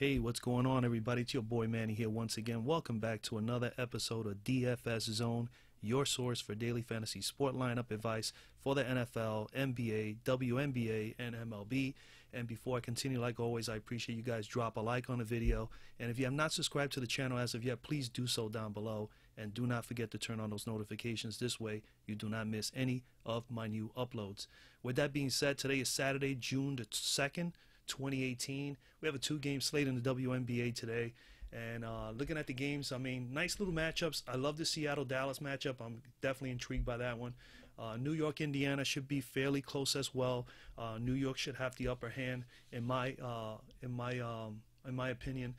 Hey, what's going on, everybody? It's your boy Manny here once again. Welcome back to another episode of DFS Zone, your source for daily fantasy sport lineup advice for the NFL, NBA, WNBA, and MLB. And before I continue, like always, I appreciate you guys drop a like on the video. And if you have not subscribed to the channel as of yet, please do so down below. And do not forget to turn on those notifications. This way, you do not miss any of my new uploads. With that being said, today is Saturday, June the 2nd. 2018. We have a two-game slate in the WNBA today, and looking at the games, I mean, nice little matchups. I love the Seattle-Dallas matchup. I'm definitely intrigued by that one. New York, Indiana should be fairly close as well. New York should have the upper hand in my opinion.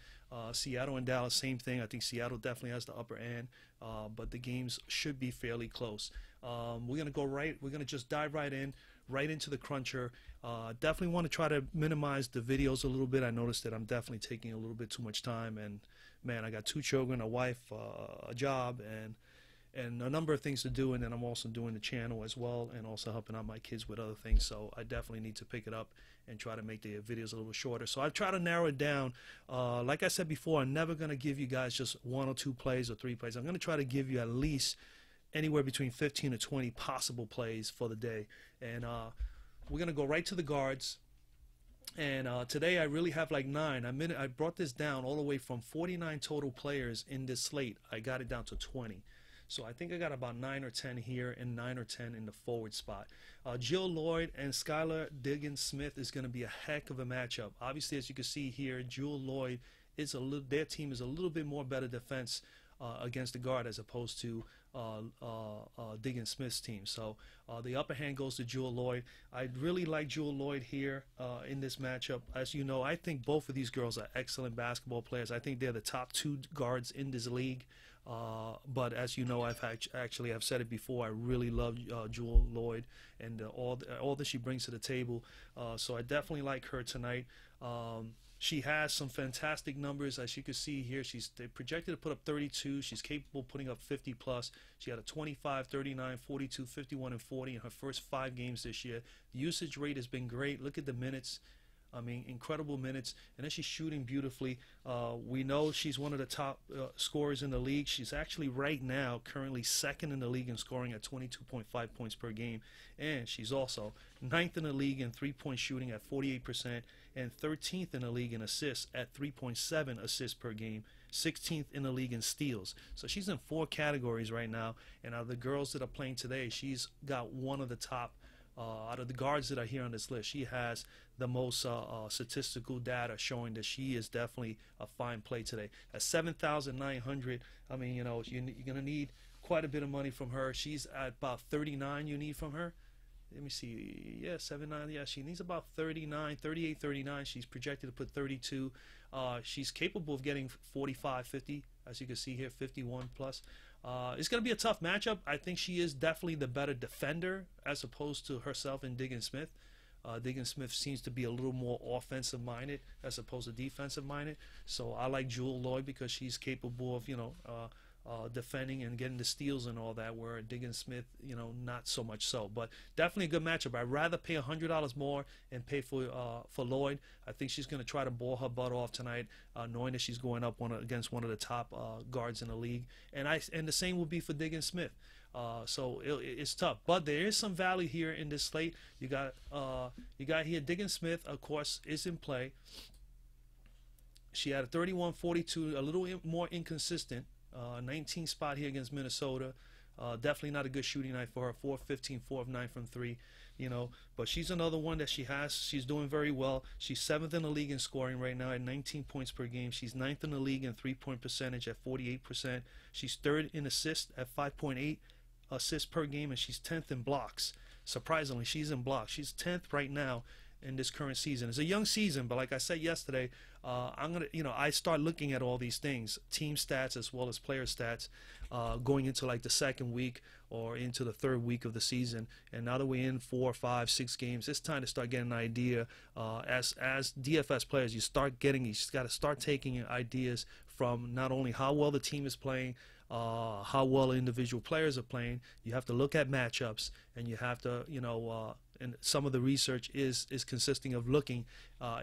Seattle and Dallas, same thing. I think Seattle definitely has the upper hand, but the games should be fairly close. We're gonna just dive right into the cruncher. Definitely want to try to minimize the videos a little bit. I noticed that I'm definitely taking a little bit too much time, and man, I got 2 children, a wife, a job, and a number of things to do, and then I'm also doing the channel as well, and also helping out my kids with other things. So I definitely need to pick it up and try to make the videos a little shorter. So I've tried to narrow it down. Like I said before, I'm never going to give you guys just 1 or 2 plays or 3 plays. I'm going to try to give you at least anywhere between 15 to 20 possible plays for the day. And we're going to go right to the guards. And today I really have like 9. I brought this down all the way from 49 total players in this slate. I got it down to 20. So I think I got about 9 or 10 here and 9 or 10 in the forward spot. Jill Lloyd and Skylar Diggins-Smith is going to be a heck of a matchup. Obviously, as you can see here, Jill Lloyd is their team is a little bit more better defense against the guard as opposed to Diggins-Smith's team. So the upper hand goes to Jewel Lloyd. I really like Jewel Lloyd here in this matchup. As you know, I think both of these girls are excellent basketball players. I think they're the top 2 guards in this league. But as you know, I've said it before. I really love Jewel Lloyd and all that she brings to the table. So I definitely like her tonight. She has some fantastic numbers, as you can see here. They're projected to put up 32. She's capable of putting up 50 plus. She had a 25, 39, 42, 51, and 40 in her first 5 games this year. The usage rate has been great. Look at the minutes. I mean, incredible minutes. And then she's shooting beautifully. We know she's one of the top scorers in the league. She's actually right now currently 2nd in the league in scoring at 22.5 points per game. And she's also 9th in the league in 3-point shooting at 48% and 13th in the league in assists at 3.7 assists per game. 16th in the league in steals. So she's in 4 categories right now. And out of the girls that are playing today, she's got one of the top out of the guards that are here on this list. She has the most statistical data showing that she is definitely a fine play today. At 7,900, I mean, you know, you're going to need quite a bit of money from her. She's at about 39 you need from her. Let me see. Yeah, 79. Yeah, she needs about 39, 38, 39. She's projected to put 32. She's capable of getting 45, 50. As you can see here, 51 plus. It's going to be a tough matchup. I think she is definitely the better defender as opposed to herself and Diggins-Smith. Diggins-Smith seems to be a little more offensive-minded as opposed to defensive-minded. So I like Jewel Lloyd because she's capable of, you know, defending and getting the steals and all that, where Diggins-Smith, you know, not so much so. But definitely a good matchup. I'd rather pay $100 more and pay for Lloyd. I think she's going to try to ball her butt off tonight, knowing that she's going up against one of the top guards in the league. And the same will be for Diggins-Smith. So it's tough, but there is some value here in this slate. You got here Diggins-Smith, of course, is in play. She had a 31-42, a little more inconsistent. 19 spot here against Minnesota. Definitely not a good shooting night for her. 4-15, 4 of 9 from 3. You know, but she's another one that she's doing very well. She's 7th in the league in scoring right now at 19 points per game. She's 9th in the league in 3-point percentage at 48%. She's 3rd in assists at 5.8 assists per game, and she's 10th in blocks. Surprisingly, she's in blocks. She's 10th right now in this current season. It's a young season, but like I said yesterday, I start looking at all these things, team stats as well as player stats, going into like the 2nd week or into the 3rd week of the season. And now that we're in 4, 5, 6 games, it's time to start getting an idea. As DFS players, you just got to start taking ideas from not only how well the team is playing, how well individual players are playing. You have to look at matchups, and you have to, and some of the research is consisting of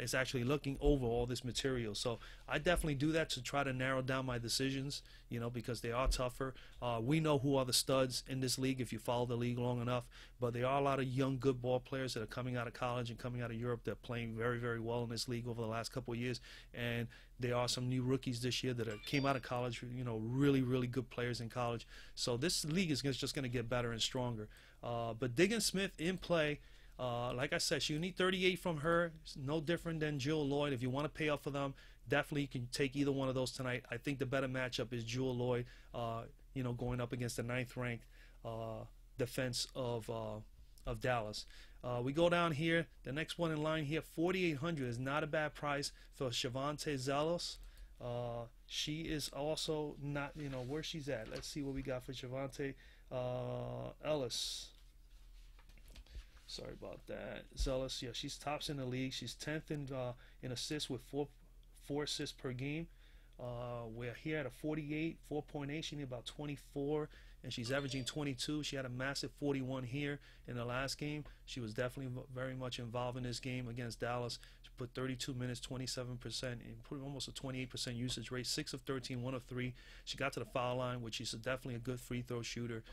is actually looking over all this material. So I definitely do that to try to narrow down my decisions, because they are tougher. We know who are the studs in this league if you follow the league long enough, but there are a lot of young, good ball players that are coming out of college and coming out of Europe that are playing very, very well in this league over the last couple of years. And there are some new rookies this year that came out of college, really, really good players in college. So this league is just going to get better and stronger. But Diggins Smith in play. Like I said, you need 38 from her. It's no different than Jewel Lloyd. If you want to pay up for them, definitely you can take either one of those tonight. I think the better matchup is Jewel Lloyd, going up against the 9th-ranked defense of Dallas. We go down here. The next one in line here, 4,800 is not a bad price for Shavonte Zelos. She is also not, where she's at. Let's see what we got for Shavonte Ellis. Sorry about that. Zealous, yeah, she's tops in the league. She's 10th in assists with four assists per game. We're here at a 48, 4.8. She needs about 24, and she's averaging 22. She had a massive 41 here in the last game. She was definitely very much involved in this game against Dallas. She put 32 minutes, 27%, and put almost a 28% usage rate, 6 of 13, 1 of 3. She got to the foul line, which is definitely a good free throw shooter.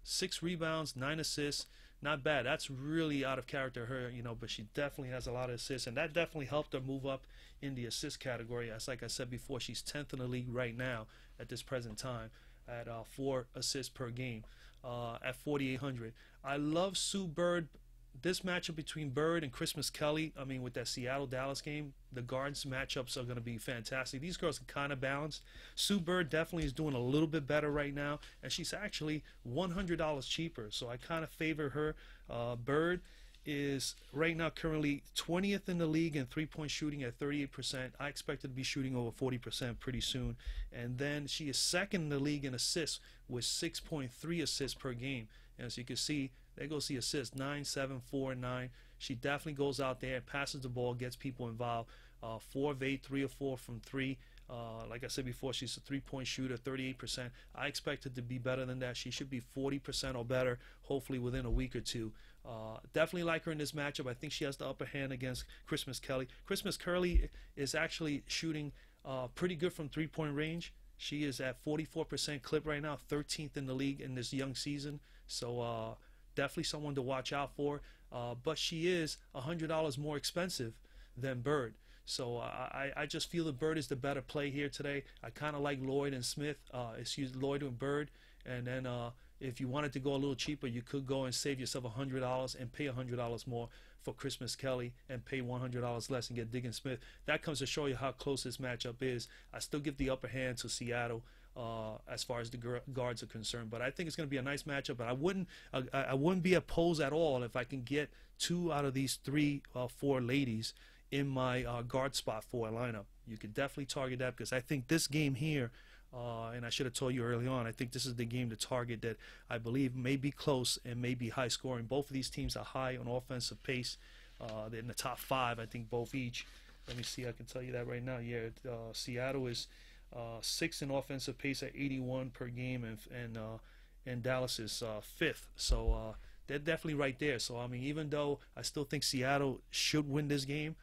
6 rebounds, 9 assists. Not bad. That's really out of character her, but she definitely has a lot of assists, and that definitely helped her move up in the assist category. As like I said before, she's 10th in the league right now at this present time at 4 assists per game at 4,800. I love Sue Bird. This matchup between Bird and Christmas Kelly, with that Seattle-Dallas game, the guards matchups are going to be fantastic. These girls are kind of balanced. Sue Bird definitely is doing a little bit better right now, and she's actually $100 cheaper, so I kind of favor her. Bird is right now currently 20th in the league in three-point shooting at 38%. I expect her to be shooting over 40% pretty soon. And then she is second in the league in assists with 6.3 assists per game. And as you can see, there goes the assist, 9, 7, 4, 9. She definitely goes out there and passes the ball, gets people involved. 4 of 8, 3 of 4 from 3. Like I said before, she's a three-point shooter, 38%. I expect her to be better than that. She should be 40% or better, hopefully within a week or two. Definitely like her in this matchup. I think she has the upper hand against Christmas Kelly. Christmas Kelly is actually shooting pretty good from three-point range. She is at 44% clip right now, 13th in the league in this young season. So definitely someone to watch out for. But she is $100 more expensive than Bird. So I just feel that Bird is the better play here today. I kind of like Lloyd and Smith, Lloyd and Bird. And then if you wanted to go a little cheaper, you could go and save yourself $100 and pay $100 more for Christmas Kelly and pay $100 less and get Diggins Smith. That comes to show you how close this matchup is. I still give the upper hand to Seattle as far as the guards are concerned, but I think it's going to be a nice matchup. But I wouldn't be opposed at all if I can get 2 out of these 3 or 4 ladies in my guard spot for a lineup. You could definitely target that because I think this game here, and I should have told you early on, I think this is the game to target that I believe may be close and may be high scoring. Both of these teams are high on offensive pace. They're in the top 5, I think, both each. Let me see, I can tell you that right now. Yeah, Seattle is 6th in offensive pace at 81 per game, and Dallas is 5th. So they're definitely right there. So, even though I still think Seattle should win this game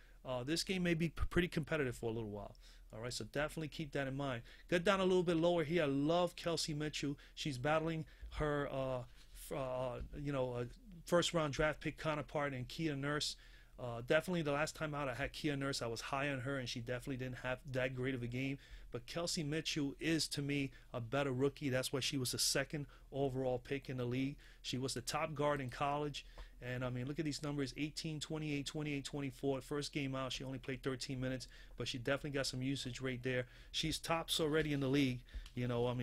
may be pretty competitive for a little while. All right, so definitely keep that in mind. Get down a little bit lower here. I love Kelsey Mitchell. She's battling her, first-round draft pick counterpart in Kia Nurse. Definitely the last time out I had Kia Nurse, I was high on her, and she definitely didn't have that great of a game. But Kelsey Mitchell is, to me, a better rookie. That's why she was the 2nd overall pick in the league. She was the top guard in college. And, look at these numbers, 18, 28, 28, 24. First game out, she only played 13 minutes, but she definitely got some usage rate there. She's tops already in the league.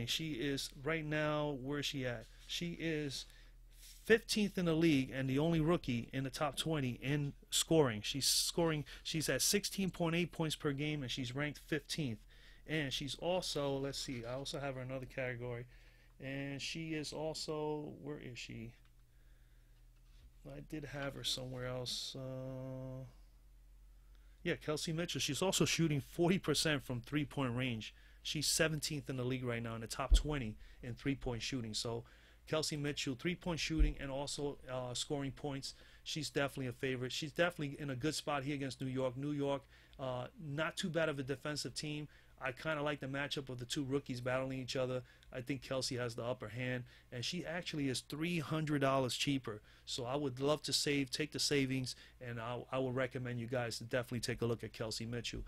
She is right now, where is she at? She is 15th in the league and the only rookie in the top 20 in scoring. She's at 16.8 points per game, and she's ranked 15th. And she's also, let's see, I also have her in another category. And she is also, where is she? I did have her somewhere else. Yeah, Kelsey Mitchell. She's also shooting 40% from three-point range. She's 17th in the league right now in the top 20 in three-point shooting. So Kelsey Mitchell, three-point shooting and also scoring points. she's definitely a favorite. She's definitely in a good spot here against New York. New York, not too bad of a defensive team. I kind of like the matchup of the two rookies battling each other. I think Kelsey has the upper hand, and she actually is $300 cheaper. So I would love to take the savings, and I would recommend you guys to definitely take a look at Kelsey Mitchell.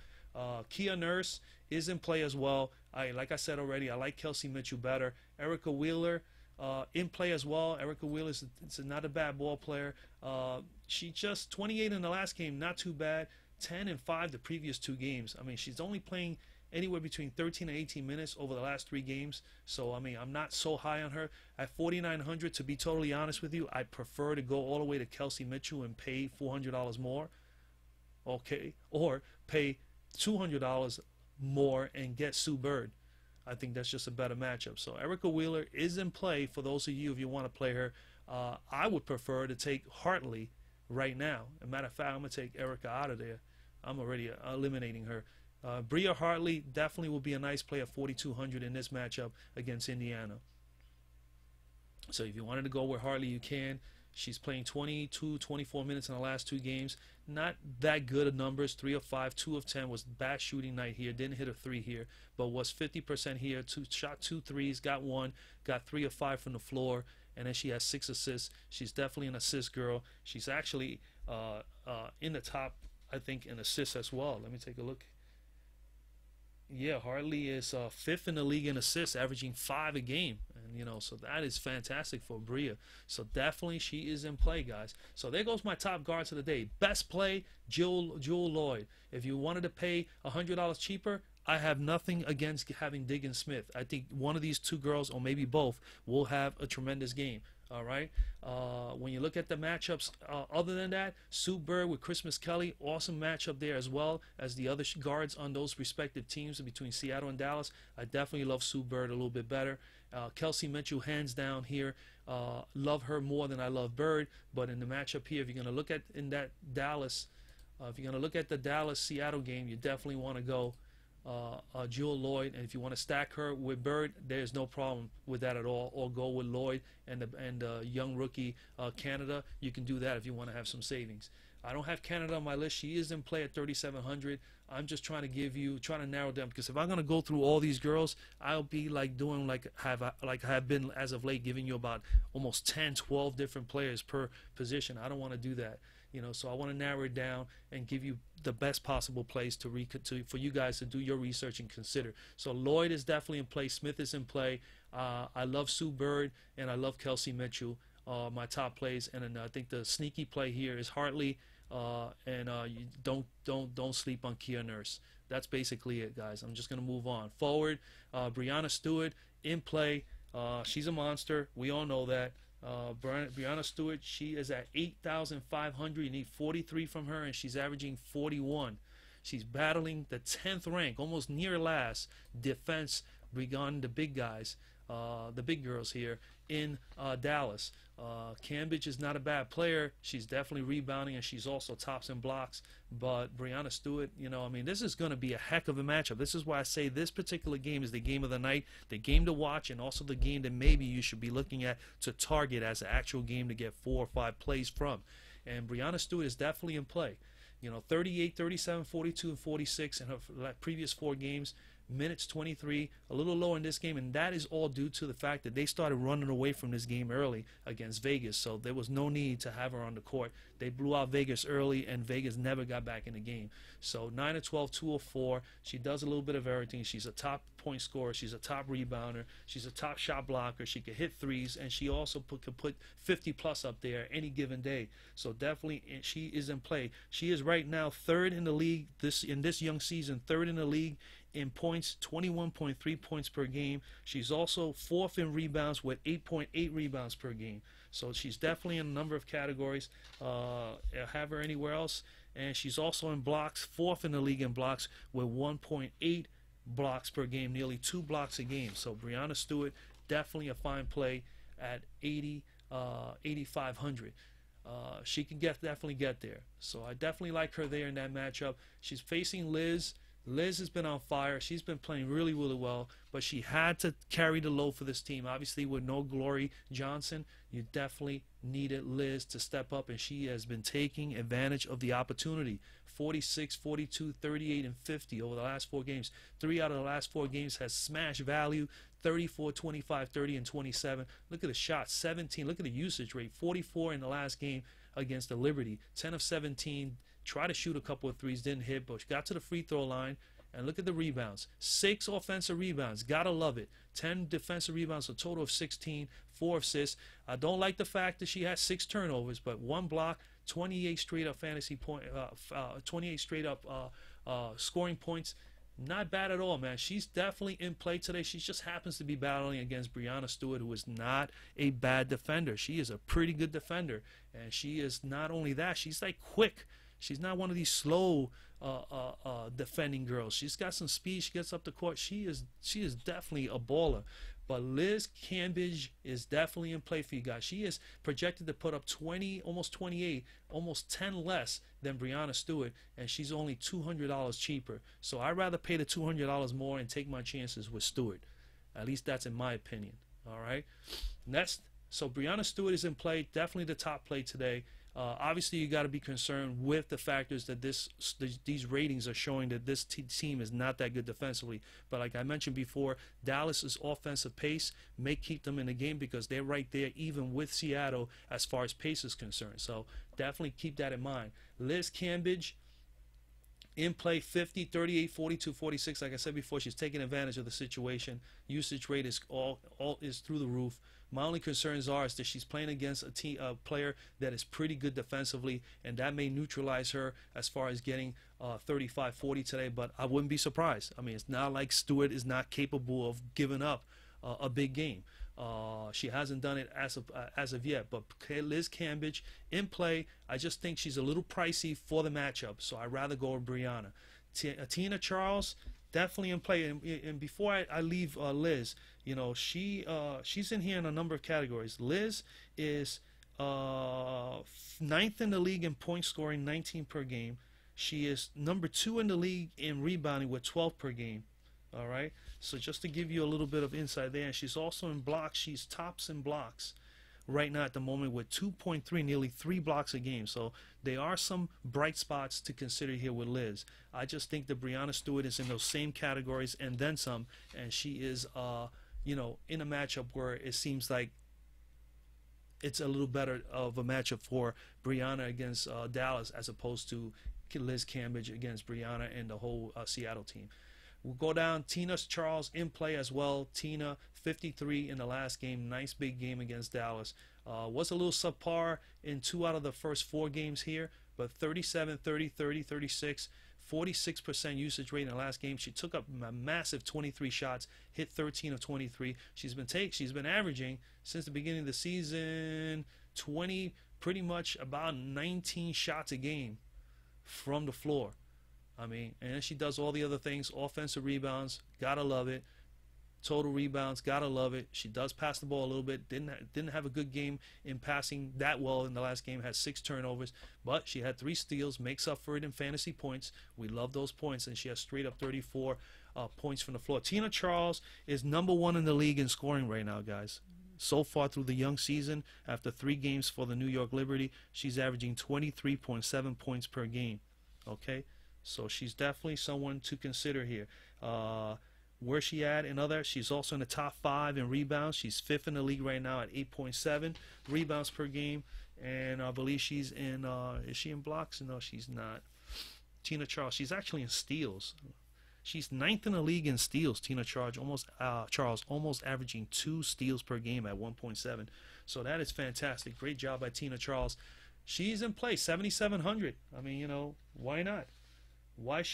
Kia Nurse is in play as well. Like I said already, I like Kelsey Mitchell better. Erica Wheeler in play as well. Erica Wheeler is not a bad ball player. She just 28 in the last game, not too bad. 10 and 5 the previous 2 games. I mean, she's only playing anywhere between 13 and 18 minutes over the last 3 games. So, I mean, I'm not so high on her. At 4,900, to be totally honest with you, I prefer to go all the way to Kelsey Mitchell and pay $400 more. Okay. Or pay $200 more and get Sue Bird. I think that's just a better matchup. So, Erica Wheeler is in play for those of you if you want to play her. I would prefer to take Hartley right now. As a matter of fact, I'm going to take Erica out of there. I'm already eliminating her. Bria Hartley definitely will be a nice play at 4,200 in this matchup against Indiana. So if you wanted to go with Hartley, you can. She's playing 22, 24 minutes in the last 2 games. Not that good of numbers. 3 of 5, 2 of 10 was bad shooting night here. Didn't hit a 3 here, but was 50% here. Shot 2 threes, got 1, got 3 of 5 from the floor, and then she has 6 assists. She's definitely an assist girl. She's actually in the top, I think, in assists as well. Let me take a look. Yeah, Hartley is 5th in the league in assists, averaging 5 a game. And, you know, so that is fantastic for Bria. So definitely she is in play, guys. So there goes my top guards of the day. Best play, Jewel Lloyd. If you wanted to pay $100 cheaper, I have nothing against having Diggins Smith. I think one of these 2 girls, or maybe both, will have a tremendous game. All right. When you look at the matchups, other than that, Sue Bird with Christmas Kelly, awesome matchup there as well as the other guards on those respective teams between Seattle and Dallas. I definitely love Sue Bird a little bit better. Kelsey Mitchell, hands down here. Love her more than I love Bird. But in the matchup here, if you're going to look at if you're going to look at the Dallas-Seattle game, you definitely want to go Jewel Lloyd, and if you want to stack her with Bird, there's no problem with that at all. Or go with Lloyd and the young rookie Canada. You can do that if you want to have some savings. I don't have Canada on my list. She is in play at 3,700. I'm just trying to narrow down, because if I'm gonna go through all these girls, I'll be like doing like I have been as of late, giving you about almost 10, 12 different players per position. I don't want to do that. You know, so I want to narrow it down and give you the best possible place for you guys to do your research and consider. So Lloyd is definitely in play. Smith is in play. I love Sue Bird and I love Kelsey Mitchell. My top plays, and then I think the sneaky play here is Hartley. You don't sleep on Kia Nurse. That's basically it, guys. I'm just gonna move on forward. Brianna Stewart in play. She's a monster. We all know that. Brianna Stewart, she is at 8,500. You need 43 from her, and she's averaging 41. She's battling the 10th rank, almost near last, defense regarding the big guys, the big girls here in Dallas. Cambridge is not a bad player. She's definitely rebounding, and she's also tops in blocks. But Brianna Stewart, you know, I mean, this is going to be a heck of a matchup. This is why I say this particular game is the game of the night, the game to watch, and also the game that maybe you should be looking at to target as an actual game to get 4 or 5 plays from. And Brianna Stewart is definitely in play. You know, 38, 37, 42, and 46 in her previous 4 games. Minutes 23, a little low in this game, and that is all due to the fact that they started running away from this game early against Vegas, so there was no need to have her on the court. They blew out Vegas early, and Vegas never got back in the game. So 9 of 12, 2 of 4. She does a little bit of everything. She's a top point scorer. She's a top rebounder. She's a top shot blocker. She can hit threes, and she also could put 50-plus up there any given day. So definitely she is in play. She is right now 3rd in the league in this young season, 3rd in the league in points, 21.3 points per game. She's also 4th in rebounds with 8.8 rebounds per game. So she's definitely in a number of categories. Have her anywhere else. And she's also in blocks, 4th in the league in blocks with 1.8 blocks per game, nearly 2 blocks a game. So Brianna Stewart, definitely a fine play at 8,500. She can definitely get there. So I definitely like her there in that matchup. She's facing Liz. Liz has been on fire. She's been playing really, really well, but she had to carry the load for this team. Obviously, with no Glory Johnson, you definitely needed Liz to step up, and she has been taking advantage of the opportunity. 46, 42, 38, and 50 over the last 4 games. 3 out of the last 4 games has smash value. 34, 25, 30, and 27. Look at the shots, 17. Look at the usage rate, 44 in the last game against the Liberty. 10 of 17. Tried to shoot a couple of threes, didn't hit, but she got to the free throw line. And look at the rebounds. 6 offensive rebounds. Gotta love it. 10 defensive rebounds, a total of 16. 4 assists. I don't like the fact that she has 6 turnovers, but 1 block, 28 straight up fantasy point, 28 straight up scoring points. Not bad at all, man. She's definitely in play today. She just happens to be battling against Brianna Stewart, who is not a bad defender. She is a pretty good defender, and she is not only that, she's like quick. She's not one of these slow defending girls. She's got some speed. She gets up the court. She is definitely a baller. But Liz Cambage is definitely in play for you guys. She is projected to put up 20, almost 28, almost 10 less than Brianna Stewart, and she's only $200 cheaper. So I'd rather pay the $200 more and take my chances with Stewart. At least that's in my opinion. All right. Next, so Brianna Stewart is in play. Definitely the top play today. Obviously, you got to be concerned with the factors that these ratings are showing that this team is not that good defensively. But like I mentioned before, Dallas's offensive pace may keep them in the game because they're right there even with Seattle as far as pace is concerned. So definitely keep that in mind. Liz Cambage in play, 50, 38, 42, 46. Like I said before, she's taking advantage of the situation. Usage rate is all is through the roof. My only concerns are is that she's playing against a player that is pretty good defensively, and that may neutralize her as far as getting 35, 40 today, but I wouldn't be surprised. I mean, it's not like Stewart is not capable of giving up a big game. She hasn't done it as of yet, but Liz Cambage in play, I just think she's a little pricey for the matchup, so I'd rather go with Brianna. Tina Charles, definitely in play. And before I leave Liz, you know, she's in here in a number of categories. Liz is 9th in the league in point scoring, 19 per game. She is number 2 in the league in rebounding with 12 per game. All right. So just to give you a little bit of insight there, and she's also in blocks. She's tops in blocks right now at the moment with 2.3, nearly 3 blocks a game. So there are some bright spots to consider here with Liz. I just think that Brianna Stewart is in those same categories and then some, and she is, you know, in a matchup where it seems like it's a little better of a matchup for Brianna against Dallas as opposed to Liz Cambage against Brianna and the whole Seattle team. We'll go down. Tina Charles in play as well. Tina, 53 in the last game. Nice big game against Dallas. Was a little subpar in 2 out of the first 4 games here, but 37, 30, 30, 36, 46% usage rate in the last game. She took up a massive 23 shots, hit 13 of 23. She's been averaging since the beginning of the season 20, pretty much about 19 shots a game from the floor. I mean, and then she does all the other things. Offensive rebounds, gotta love it. Total rebounds, gotta love it. She does pass the ball a little bit. Didn't have a good game in passing that well in the last game. Had 6 turnovers, but she had 3 steals. Makes up for it in fantasy points. We love those points, and she has straight up 34 points from the floor. Tina Charles is number 1 in the league in scoring right now, guys. So far through the young season, after 3 games for the New York Liberty, she's averaging 23.7 points per game. Okay. So she's definitely someone to consider here. Where she at in other? She's also in the top 5 in rebounds. She's 5th in the league right now at 8.7 rebounds per game. And I believe she's in, is she in blocks? No, she's not. Tina Charles, she's actually in steals. She's 9th in the league in steals. Tina Charles almost averaging 2 steals per game at 1.7. So that is fantastic. Great job by Tina Charles. She's in play, 7,700. I mean, you know, why not? Why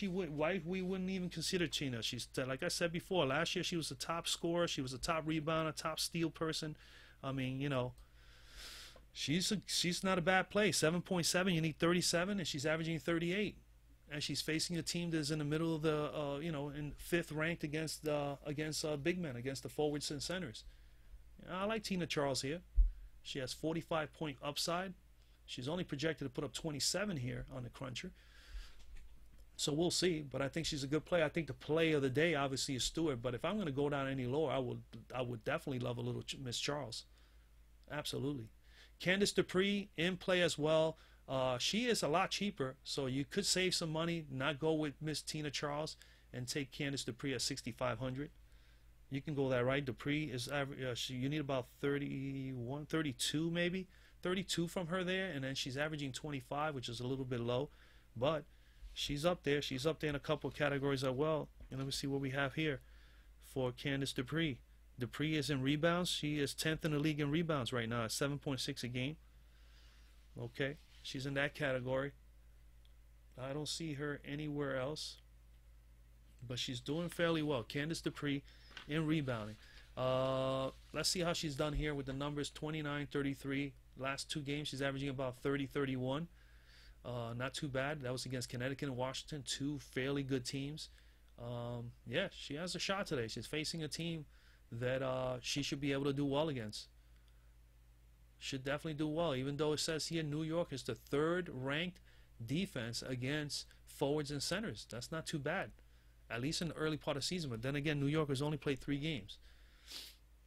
we wouldn't even consider Tina? She's, like I said before, last year she was a top scorer, she was a top rebounder, top steal person. I mean, you know, she's not a bad play. 7.7, you need 37, and she's averaging 38, and she's facing a team that's in the middle of the, you know, in 5th ranked against big men, against the forwards and centers. I like Tina Charles here. She has 45-point upside. She's only projected to put up 27 here on the cruncher. So we'll see, but I think she's a good player. I think the play of the day obviously is Stewart, but if I'm going to go down any lower, I would definitely love a little Miss Charles. Absolutely. Candice Dupree in play as well. She is a lot cheaper, so you could save some money, not go with Miss Tina Charles, and take Candice Dupree at 6,500. You can go that right. Dupree is you need about 31, 32 maybe, 32 from her there, and then she's averaging 25, which is a little bit low, but she's up there. She's up there in a couple of categories as well. And let me see what we have here for Candice Dupree. Dupree is in rebounds. She is 10th in the league in rebounds right now at 7.6 a game. Okay, she's in that category. I don't see her anywhere else, but she's doing fairly well. Candice Dupree in rebounding. Let's see how she's done here with the numbers. 29, 33. Last two games, she's averaging about 30, 31. Not too bad. That was against Connecticut and Washington, two fairly good teams. Yeah, she has a shot today. She's facing a team that she should be able to do well against. Should definitely do well, even though it says here New York is the third ranked defense against forwards and centers. That's not too bad, at least in the early part of the season. But then again, New York has only played 3 games.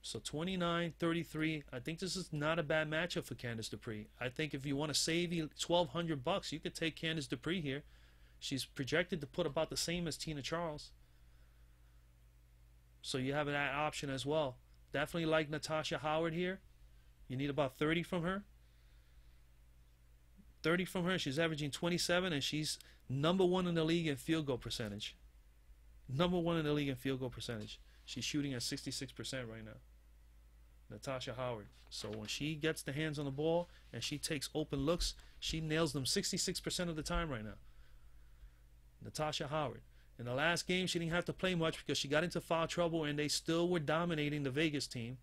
So 29, 33. I think this is not a bad matchup for Candice Dupree. I think if you want to save you $1,200, you could take Candice Dupree here. She's projected to put about the same as Tina Charles. So you have that option as well. Definitely like Natasha Howard here. You need about 30 from her. 30 from her. She's averaging 27, and she's #1 in the league in field goal percentage. #1 in the league in field goal percentage. She's shooting at 66% right now. Natasha Howard. So when she gets the hands on the ball and she takes open looks, she nails them 66% of the time right now. Natasha Howard. In the last game, she didn't have to play much because she got into foul trouble, and they still were dominating the Vegas team.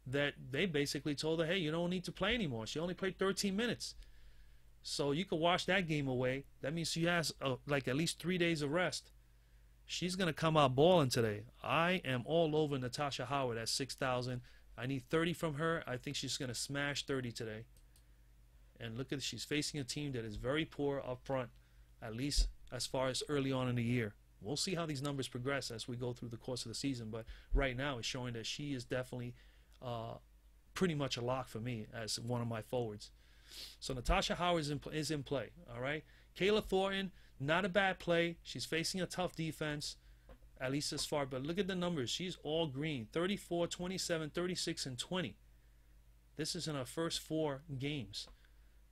That they basically told her, hey, you don't need to play anymore. She only played 13 minutes. So you could wash that game away. That means she has like at least 3 days of rest. She's going to come out balling today. I am all over Natasha Howard at 6,000. I need 30 from her. I think she's going to smash 30 today. And look at it. She's facing a team that is very poor up front, at least as far as early on in the year. We'll see how these numbers progress as we go through the course of the season. But right now it's showing that she is definitely pretty much a lock for me as one of my forwards. So Natasha Howard is in play. All right. Kayla Thornton, not a bad play. She's facing a tough defense, at least as far. But look at the numbers. She's all green. 34, 27, 36, and 20. This is in her first 4 games.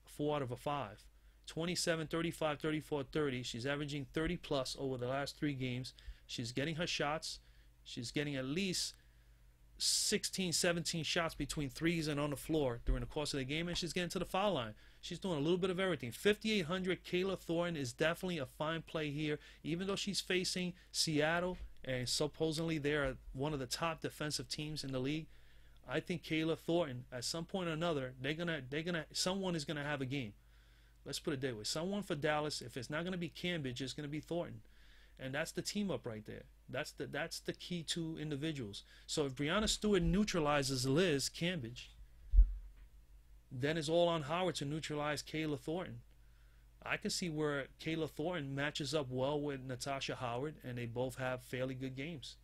4 out of 5. 27, 35, 34, 30. She's averaging 30 plus over the last 3 games. She's getting her shots. She's getting at least 16, 17 shots between threes and on the floor during the course of the game, and she's getting to the foul line. She's doing a little bit of everything. 5,800. Kayla Thornton is definitely a fine play here, even though she's facing Seattle, and supposedly they're one of the top defensive teams in the league. I think Kayla Thornton, at some point or another, someone is gonna have a game. Let's put it that way. Someone for Dallas. If it's not gonna be Cambridge, it's gonna be Thornton. And that's the team up right there. That's the key to individuals. So if Breanna Stewart neutralizes Liz Cambridge, then it's all on Howard to neutralize Kayla Thornton. I can see where Kayla Thornton matches up well with Natasha Howard, and they both have fairly good games.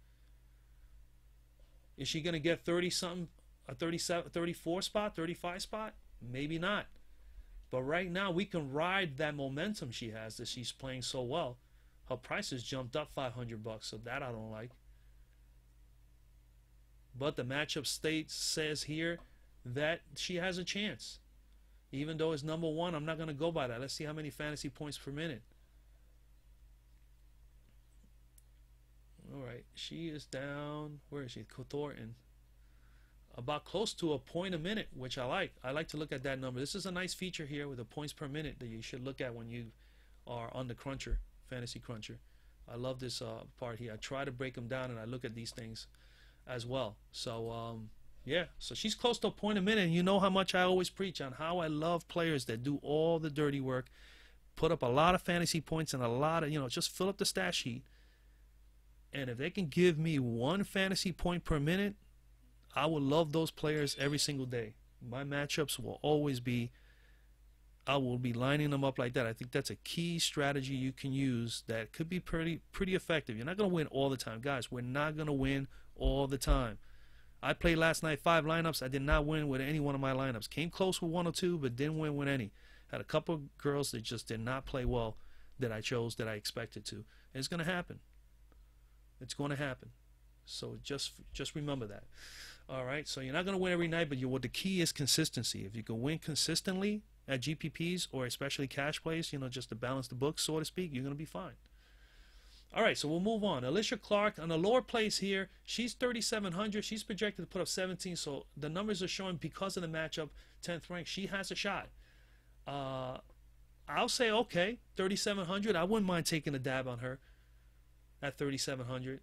Is she going to get 30-something, a 37, 34 spot, 35 spot? Maybe not. But right now, we can ride that momentum she has, that she's playing so well. Her price has jumped up $500, so that I don't like. But the matchup state says here that she has a chance. Even though it's #1, I'm not going to go by that. Let's see how many fantasy points per minute. All right, she is down. Where is she? Thornton. About close to a point a minute, which I like. I like to look at that number. This is a nice feature here with the points per minute that you should look at when you are on the cruncher. Fantasy Cruncher. I love this part here. I try to break them down, and I look at these things as well. So yeah, so she's close to a point a minute, and you know how much I always preach on how I love players that do all the dirty work, put up a lot of fantasy points and a lot of, just fill up the stat sheet. And if they can give me 1 fantasy point per minute, I will love those players every single day. My matchups will always be I will be lining them up like that. I think that's a key strategy you can use that could be pretty effective. You're not going to win all the time. Guys, we're not going to win all the time. I played last night 5 lineups. I did not win with any one of my lineups. Came close with 1 or 2, but didn't win with any. Had a couple of girls that just did not play well that I chose that I expected to. And it's going to happen. It's going to happen. So just remember that. All right, so you're not going to win every night, but what the key is consistency. If you can win consistently at GPPs or especially cash plays, just to balance the books, so to speak, you're going to be fine. All right, so we'll move on. Alicia Clark on the lower place here. She's 3,700. She's projected to put up 17, so the numbers are showing because of the matchup, 10th rank, she has a shot. I'll say, okay, 3,700. I wouldn't mind taking a dab on her at 3,700.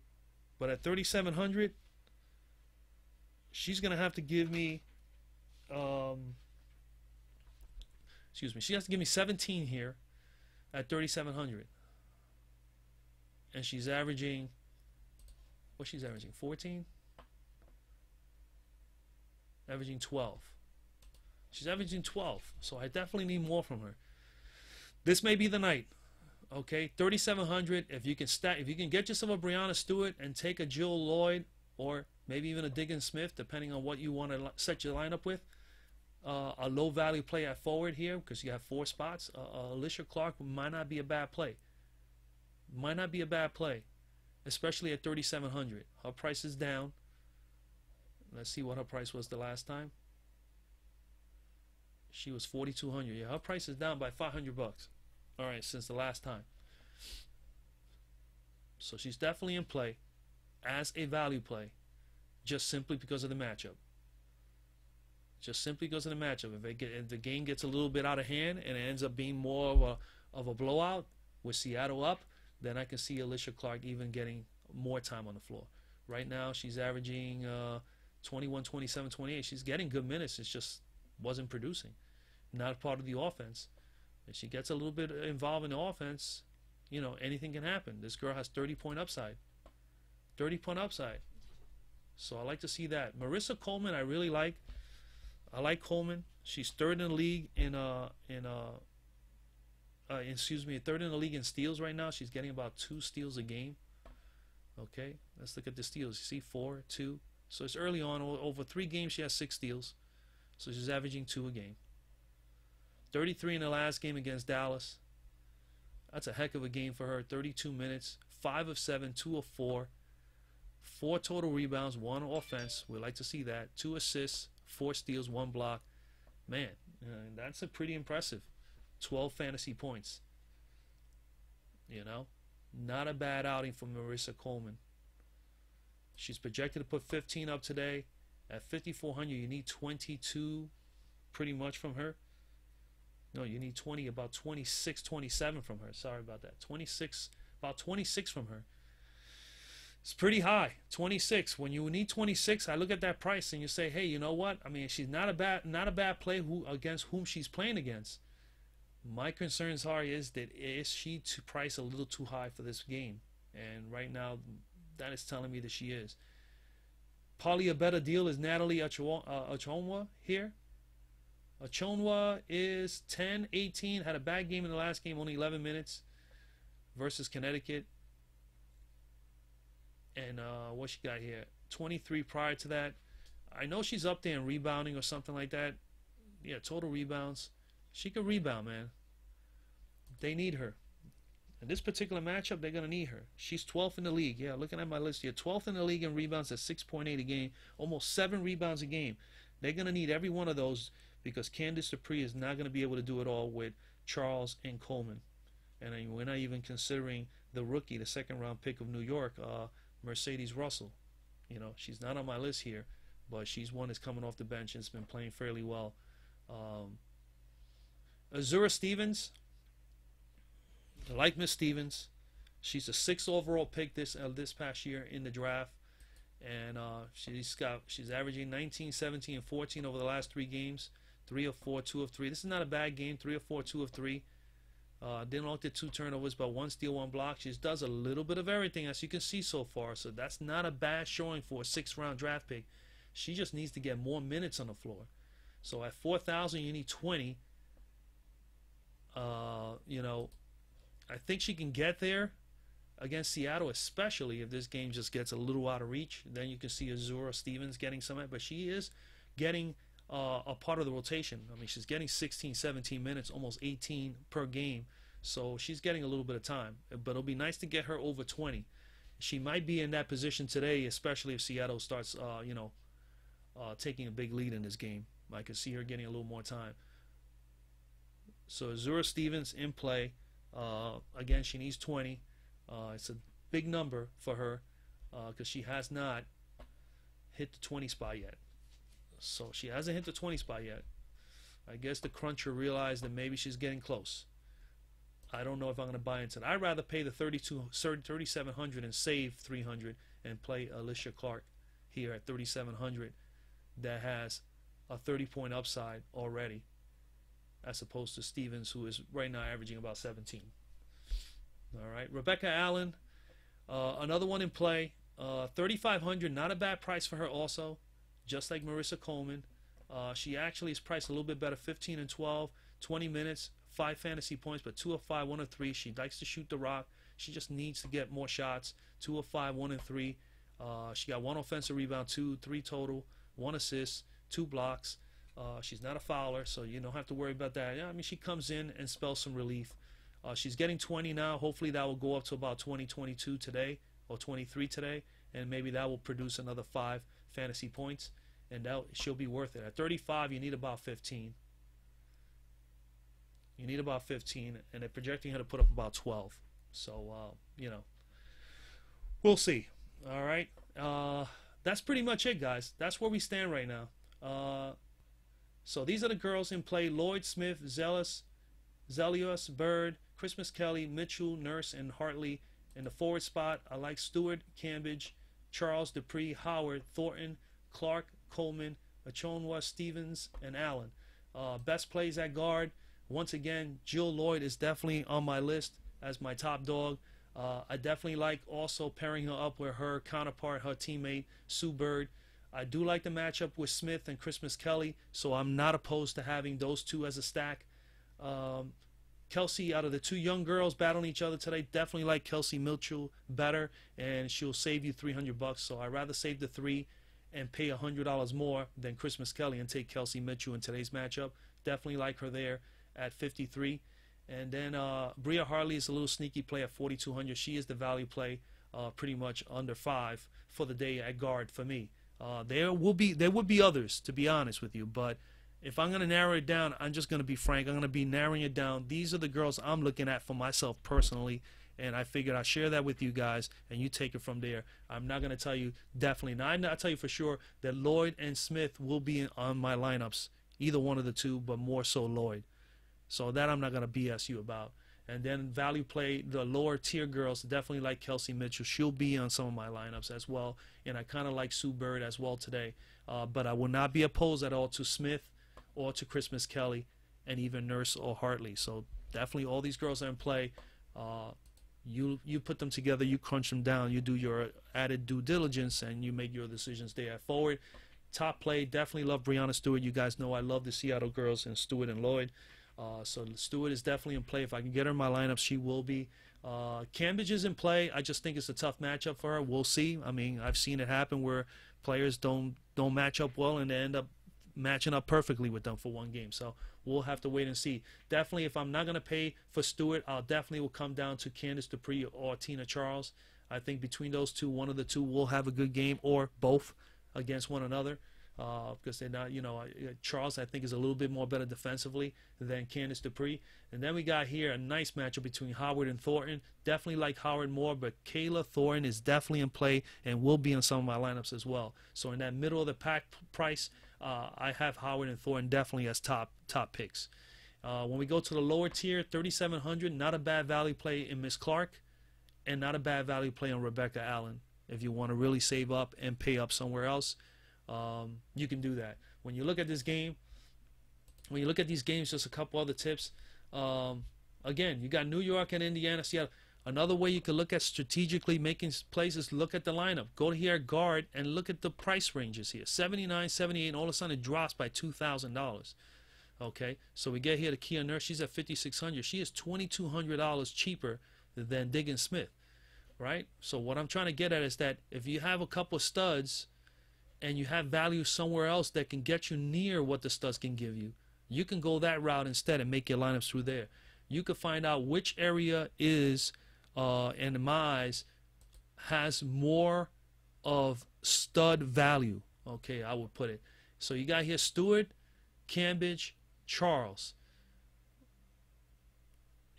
But at 3,700, she's going to have to give me, she has to give me 17 here at 3,700. And she's averaging, what's she's averaging, 14? Averaging 12. She's averaging 12, so I definitely need more from her. This may be the night. Okay, 3,700. If you can get yourself a Brianna Stewart and take a Jill Lloyd or maybe even a Diggins Smith, depending on what you want to set your lineup with. A low value play at forward here because you have 4 spots. Alicia Clark might not be a bad play. Might not be a bad play, especially at 3,700. Her price is down. Let's see what her price was the last time. She was 4,200. Yeah, her price is down by $500. All right, since the last time. So she's definitely in play as a value play, just simply because of the matchup. Just simply because of the matchup. If the game gets a little bit out of hand and it ends up being more of a blowout with Seattle up, then I can see Alicia Clark even getting more time on the floor. Right now, she's averaging 21, 27, 28. She's getting good minutes. It just wasn't producing. Not part of the offense. If she gets a little bit involved in the offense, anything can happen. This girl has 30-point upside. 30-point upside. So I like to see that. Marissa Coleman, I really like. I like Coleman. She's third in the league third in the league in steals right now. She's getting about 2 steals a game. Okay, let's look at the steals. You see 4, 2. So it's early on. Over 3 games, she has 6 steals. So she's averaging 2 a game. 33 in the last game against Dallas. That's a heck of a game for her. 32 minutes, 5 of 7, 2 of 4. 4 total rebounds, 1 offense. We like to see that. 2 assists, 4 steals, 1 block. Man, that's a pretty impressive. 12 fantasy points. Not a bad outing for Marissa Coleman. She's projected to put 15 up today. At 5,400, you need 22 pretty much from her. No, you need about 26, 27 from her. Sorry about that. About 26 from her. It's pretty high, 26. When you need 26, I look at that price and you say, hey, you know what? I mean, she's not a bad play against whom she's playing against. My concerns is she to price a little too high for this game? And right now, that is telling me that she is. Probably a better deal is Natalie Achonwa here. Achonwa is 10-18. Had a bad game in the last game, only 11 minutes versus Connecticut. And what she got here? 23 prior to that. I know she's up there in rebounding or something like that. Yeah, total rebounds. She can rebound, man. They need her. In this particular matchup, they're going to need her. She's 12th in the league. Yeah, looking at my list here. 12th in the league in rebounds at 6.8 a game. Almost 7 rebounds a game. They're going to need every one of those because Candice Dupree is not going to be able to do it all with Charles and Coleman. And we're not even considering the rookie, the second-round pick of New York, Mercedes Russell. She's not on my list here, but she's one that's coming off the bench and has been playing fairly well. Azura Stevens, I like Miss Stevens. She's a 6th overall pick this past year in the draft, and she's averaging 19, 17, and 14 over the last 3 games. 3 of 4, 2 of 3. This is not a bad game. 3 of 4, 2 of 3. Didn't look at 2 turnovers, but 1 steal, 1 block. She does a little bit of everything, as you can see so far. So that's not a bad showing for a 6th-round draft pick. She just needs to get more minutes on the floor. So at 4,000, you need 20. You know, I think she can get there against Seattle, especially if this game just gets a little out of reach. Then you can see Azura Stevens getting some, but she is getting a part of the rotation. I mean, she's getting 16, 17 minutes, almost 18 per game. So she's getting a little bit of time. But it'll be nice to get her over 20. She might be in that position today, especially if Seattle starts, taking a big lead in this game. I could see her getting a little more time. So Azura Stevens in play. Again, she needs 20. It's a big number for her because she has not hit the 20 spot yet. So she hasn't hit the 20 spot yet. I guess the cruncher realized that maybe she's getting close. I don't know if I'm going to buy into it. I'd rather pay the $3,700 and save $300 and play Alicia Clark here at $3,700 that has a 30-point upside already, as opposed to Stevens, who is right now averaging about 17. All right, Rebecca Allen, another one in play. $3,500, not a bad price for her also, just like Marissa Coleman. She actually is priced a little bit better, 15 and 12, 20 minutes, 5 fantasy points, but 2 of 5, 1 of 3. She likes to shoot the rock. She just needs to get more shots. 2 of 5, 1 of 3. She got 1 offensive rebound, 2, 3 total, 1 assist, 2 blocks. She's not a fouler, so you don't have to worry about that. Yeah, I mean, she comes in and spells some relief. She's getting 20 now. Hopefully that will go up to about 20, 22 today, or 23 today, and maybe that will produce another 5 fantasy points, and she'll be worth it. At 35, you need about 15. You need about 15, and they're projecting her to put up about 12. So, we'll see. All right. That's pretty much it, guys. That's where we stand right now. So these are the girls in play: Lloyd, Smith, Zelius, Bird, Christmas Kelly, Mitchell, Nurse, and Hartley. In the forward spot, I like Stewart, Cambridge, Charles, Dupree, Howard, Thornton, Clark, Coleman, Achonwa, Stevens, and Allen. Best plays at guard. Once again, Jill Lloyd is definitely on my list as my top dog. I definitely like also pairing her up with her counterpart, her teammate, Sue Bird. I do like the matchup with Smith and Christmas Kelly, so I'm not opposed to having those two as a stack. Kelsey, out of the two young girls battling each other today, definitely like Kelsey Mitchell better, and she'll save you $300. So I'd rather save the 3 and pay $100 more than Christmas Kelly and take Kelsey Mitchell in today's matchup. Definitely like her there at 53. And then Bria Hartley is a little sneaky play at $4,200. She is the value play, pretty much under 5 for the day at guard for me. There would be others, to be honest with you, but if I'm going to narrow it down, I'm just going to be frank. I'm going to be narrowing it down. These are the girls I'm looking at for myself personally, and I figured I'd share that with you guys, and you take it from there. I'm not going to tell you definitely. Now, I'll tell you for sure that Lloyd and Smith will be on my lineups, either one of the two, but more so Lloyd. So that I'm not going to BS you about. And then value play, the lower tier girls, definitely like Kelsey Mitchell. She'll be on some of my lineups as well. And I kind of like Sue Bird as well today. But I will not be opposed at all to Smith or to Christmas Kelly and even Nurse or Hartley. So definitely all these girls are in play. You put them together, you crunch them down, you do your added due diligence, and you make your decisions there. Forward, top play, definitely love Breanna Stewart. You guys know I love the Seattle girls and Stewart and Lloyd. So Stewart is definitely in play. If I can get her in my lineup, she will be. Cambridge is in play. I just think it's a tough matchup for her. We'll see. I mean, I've seen it happen where players don't match up well and they end up matching up perfectly with them for one game. So we'll have to wait and see. Definitely, if I'm not going to pay for Stewart, I'll definitely will come down to Candice Dupree or Tina Charles. I think between those two, one of the two will have a good game, or both against one another. Because they're not, Charles I think is a little bit more better defensively than Candice Dupree. And then we got here a nice matchup between Howard and Thornton. Definitely like Howard more, but Kayla Thornton is definitely in play and will be in some of my lineups as well. So in that middle of the pack price, I have Howard and Thornton definitely as top picks. When we go to the lower tier, $3,700, not a bad value play in Miss Clark, and not a bad value play on Rebecca Allen. If you want to really save up and pay up somewhere else, you can do that. When you look at this game, when you look at these games, just a couple other tips. Again, you got New York and Indiana, Seattle. Another way you can look at strategically making plays is look at the lineup. Go here at guard and look at the price ranges here. 79, 78, and all of a sudden it drops by $2,000. Okay, so we get here to Kia Nurse. She's at 5,600. She is $2,200 cheaper than Diggins Smith, right? So what I'm trying to get at is that if you have a couple of studs and you have value somewhere else that can get you near what the studs can give you, you can go that route instead and make your lineups through there. You can find out which area is, in my eyes, has more of stud value. Okay, I would put it. So you got here Stewart, Cambridge, Charles.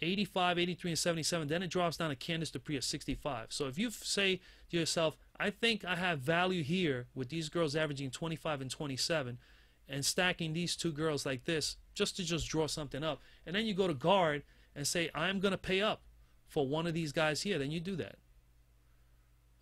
85, 83, and 77. Then it drops down to Candace Dupree at 65. So if you say to yourself, I think I have value here with these girls averaging 25 and 27 and stacking these two girls like this just to draw something up. And then you go to guard and say, I'm going to pay up for one of these guys here. Then you do that.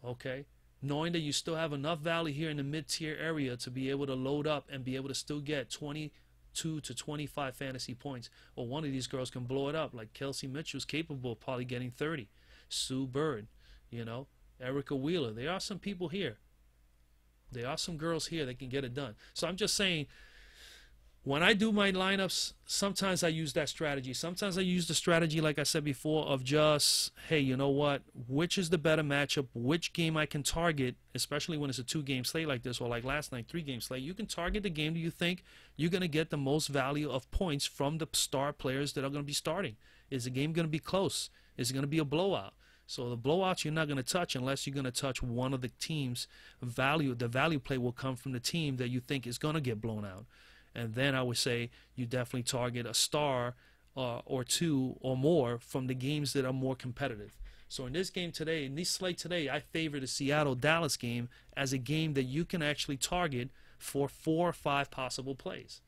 Okay? Knowing that you still have enough value here in the mid-tier area to be able to load up and be able to still get 22 to 25 fantasy points. Or one of these girls can blow it up. Like Kelsey Mitchell's capable of probably getting 30. Sue Bird, you know, Erica Wheeler. There are some people here. There are some girls here that can get it done. So I'm just saying, when I do my lineups, sometimes I use that strategy. Sometimes I use the strategy, like I said before, of just, hey, you know what? Which is the better matchup? Which game I can target, especially when it's a 2-game slate like this, or like last night, 3-game slate. You can target the game that you think you're going to get the most value of points from the star players that are going to be starting. Is the game going to be close? Is it going to be a blowout? So the blowouts you're not going to touch unless you're going to touch one of the team's value. The value play will come from the team that you think is going to get blown out. And then I would say you definitely target a star or two or more from the games that are more competitive. So in this game today, in this slate today, I favor the Seattle-Dallas game as a game that you can actually target for 4 or 5 possible plays.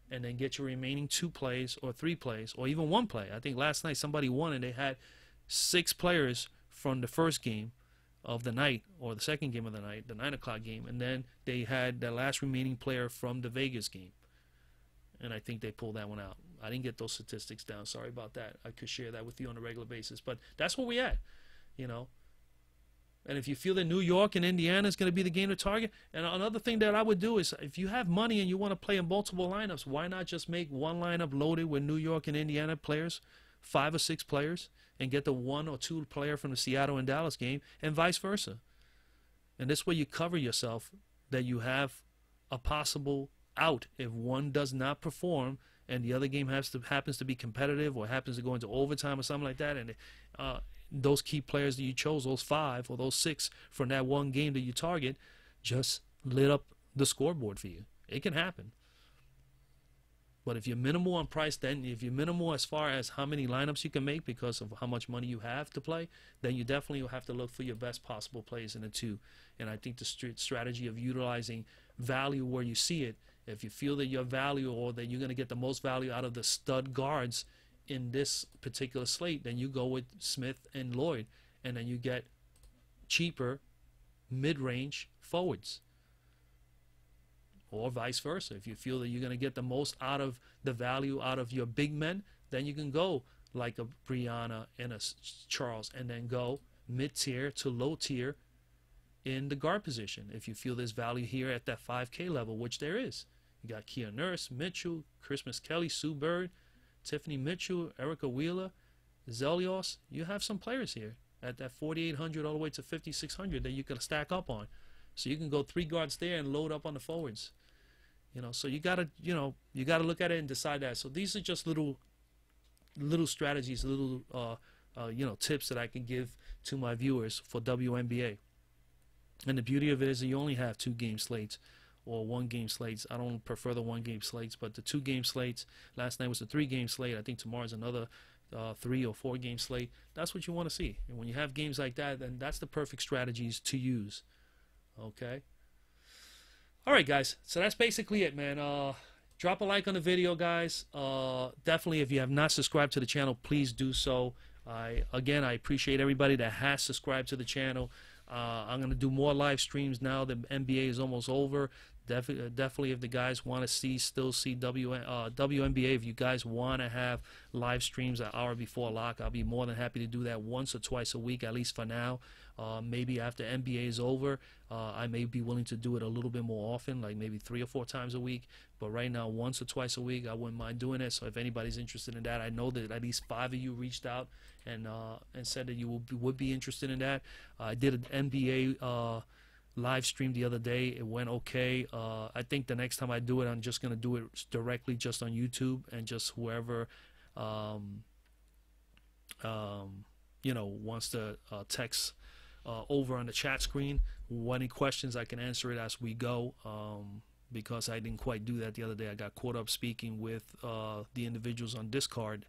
And then get your remaining 2 plays or 3 plays or even 1 play. I think last night somebody won and they had 6 players from the first game of the night or the second game of the night, the 9 o'clock game, and then they had the last remaining player from the Vegas game, and I think they pulled that one out. I didn't get those statistics down. Sorry about that. I could share that with you on a regular basis, but that's where we at, you know. And if you feel that New York and Indiana is going to be the game to target, and another thing that I would do is if you have money and you want to play in multiple lineups, why not just make one lineup loaded with New York and Indiana players, 5 or 6 players, and get the 1 or 2 player from the Seattle and Dallas game, and vice versa. And this way you cover yourself that you have a possible out if one does not perform and the other game happens to be competitive or happens to go into overtime or something like that, and those key players that you chose, those 5 or those 6 from that one game that you target, just lit up the scoreboard for you. It can happen. But if you're minimal on price, then if you're minimal as far as how many lineups you can make because of how much money you have to play, then you definitely will have to look for your best possible plays in the 2. And I think the strategy of utilizing value where you see it, if you feel that your value or that you're going to get the most value out of the stud guards in this particular slate, then you go with Smith and Lloyd, and then you get cheaper mid-range forwards. Or vice versa. If you feel that you're going to get the most out of the value out of your big men, then you can go like a Brianna and a Charles and then go mid-tier to low-tier in the guard position. If you feel there's value here at that 5K level, which there is. You got Kia Nurse, Mitchell, Christmas Kelly, Sue Bird, Tiffany Mitchell, Erica Wheeler, Zelios. You have some players here at that 4,800 all the way to 5,600 that you can stack up on. So you can go 3 guards there and load up on the forwards. You know, so you gotta look at it and decide that. So these are just little strategies, little tips that I can give to my viewers for WNBA. And the beauty of it is that you only have 2-game slates or 1-game slates. I don't prefer the 1-game slates, but the 2-game slates. Last night was a 3-game slate. I think tomorrow's another 3 or 4-game slate. That's what you want to see. And when you have games like that, then that's the perfect strategies to use. Okay. All right, guys. So that's basically it, man. Drop a like on the video, guys. Definitely, if you have not subscribed to the channel, please do so. I appreciate everybody that has subscribed to the channel. I'm going to do more live streams now. The NBA is almost over. Definitely, if the guys want to still see WNBA, if you guys want to have live streams an hour before lock, I'll be more than happy to do that once or twice a week, at least for now. Maybe after NBA is over, I may be willing to do it a little bit more often, like maybe 3 or 4 times a week. But right now, once or twice a week, I wouldn't mind doing it. So if anybody's interested in that, I know that at least 5 of you reached out and said that you would be interested in that. I did an NBA live stream the other day. It went okay. I think the next time I do it, I'm just gonna do it directly just on YouTube, and just whoever wants to text over on the chat screen. Any questions, I can answer it as we go, because I didn't quite do that the other day. I got caught up speaking with the individuals on Discord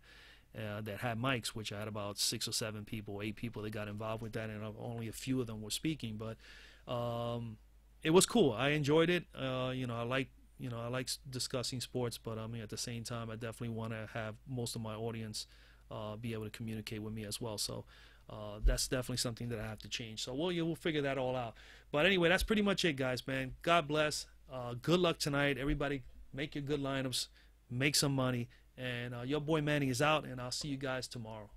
that had mics, which I had about 6 or 7 people, 8 people that got involved with that, and only a few of them were speaking. But it was cool. I enjoyed it. I like discussing sports, but I mean, at the same time, I definitely want to have most of my audience be able to communicate with me as well. So that's definitely something that I have to change. So we'll figure that all out. But anyway, that's pretty much it, guys, man. God bless. Good luck tonight. Everybody make your good lineups, make some money. And your boy Manny is out, and I'll see you guys tomorrow.